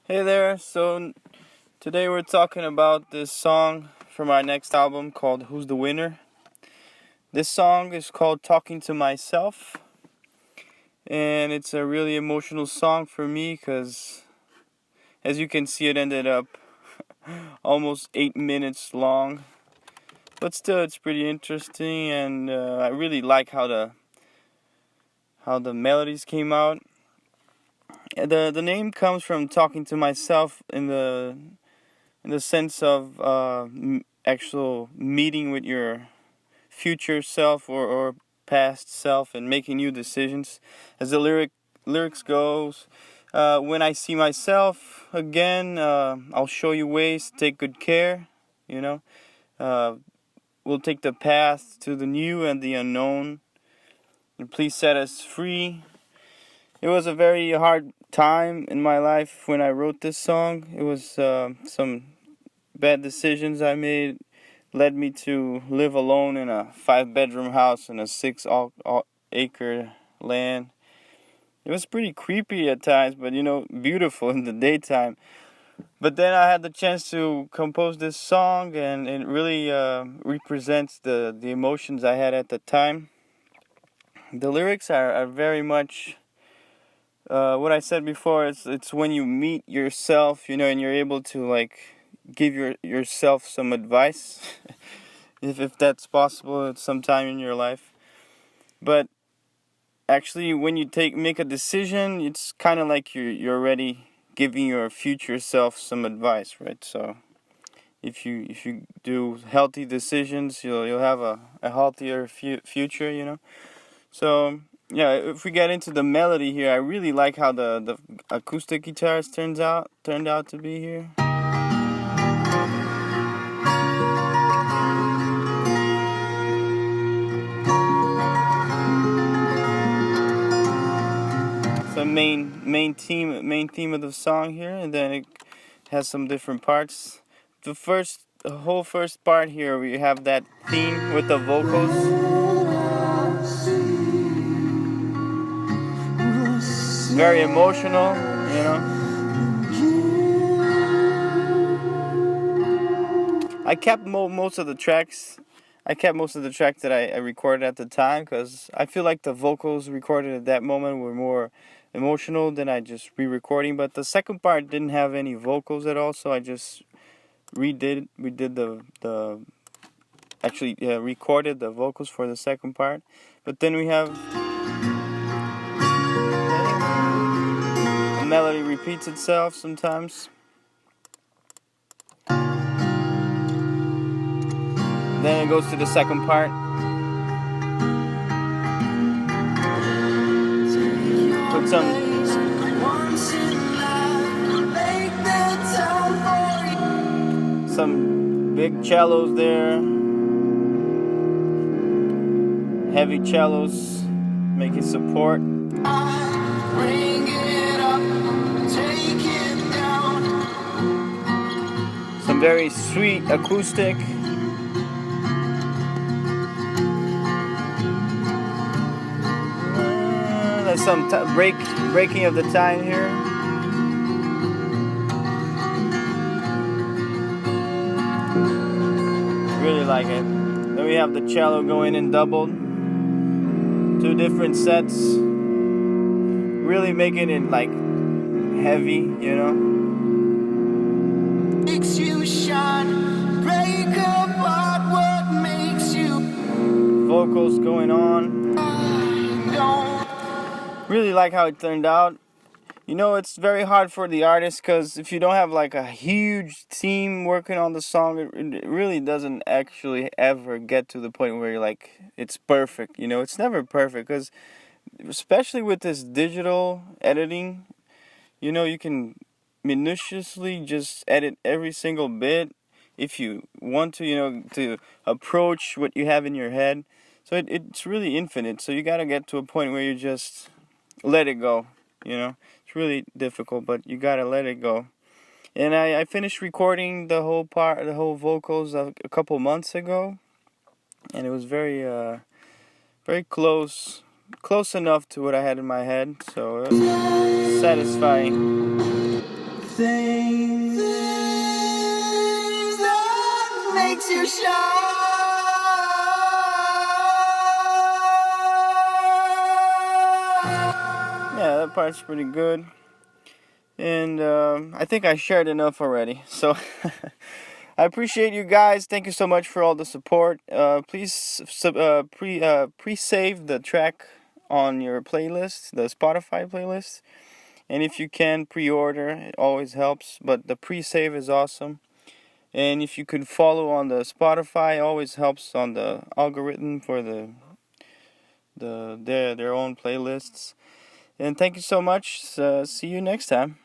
Hey there, today we're talking about this song from our next album called Who's the Winner? This song is called Talking to Myself, and it's a really emotional song for me because, as you can see, it ended up almost 8 minutes long. But still, it's pretty interesting, and I really like how the melodies came out. The name comes from talking to myself in the sense of actual meeting with your future self or past self and making new decisions. As the lyrics goes, when I see myself again, I'll show you ways to take good care. You know, uh, we'll take the path to the new and the unknown. And please set us free. It was a very hard time in my life when I wrote this song. It was some bad decisions I made led me to live alone in a 5-bedroom house in a 6-acre land. It was pretty creepy at times, but beautiful in the daytime. But then I had the chance to compose this song, and it really represents the emotions I had at the time. The lyrics are very much what I said before. It's when you meet yourself, and you're able to give yourself some advice, if that's possible at some time in your life. But actually, when you make a decision, it's kind of like you're already giving your future self some advice, right? So if you do healthy decisions, you'll have a healthier future. So yeah, if we get into the melody here, I really like how the acoustic guitars turned out to be here. The main theme of the song here, and then it has some different parts. The whole first part here, we have that theme with the vocals. Very emotional. I kept most of the tracks. I kept most of the tracks that I recorded at the time because I feel like the vocals recorded at that moment were more emotional than I just re-recording. But the second part didn't have any vocals at all, so I just recorded the vocals for the second part. But then we have the melody repeats itself sometimes. Then it goes to the second part. Put some big cellos there. Heavy cellos making support. Some very sweet acoustic. There's some breaking of the time here. Really like it. Then we have the cello going in doubled. 2 different sets. Really making it heavy, Makes you shine, break apart what makes you. Vocals going on. Really like how it turned out. It's very hard for the artist because if you don't have a huge team working on the song, it really doesn't actually ever get to the point where you're it's perfect. It's never perfect because especially with this digital editing, you can minutiously just edit every single bit if you want to approach what you have in your head. So it's really infinite. So you got to get to a point where you just let it go. It's really difficult, but you got to let it go. And I finished recording the whole vocals a couple months ago, and it was very very close enough to what I had in my head, so it was satisfying. too short. Yeah, that part's pretty good. And I think I shared enough already. So I appreciate you guys. Thank you so much for all the support. Please pre-save the track on your playlist, the Spotify playlist. And if you can pre-order, it always helps. But the pre-save is awesome. And if you could follow on the Spotify, it always helps on the algorithm for their own playlists. And thank you so much. See you next time.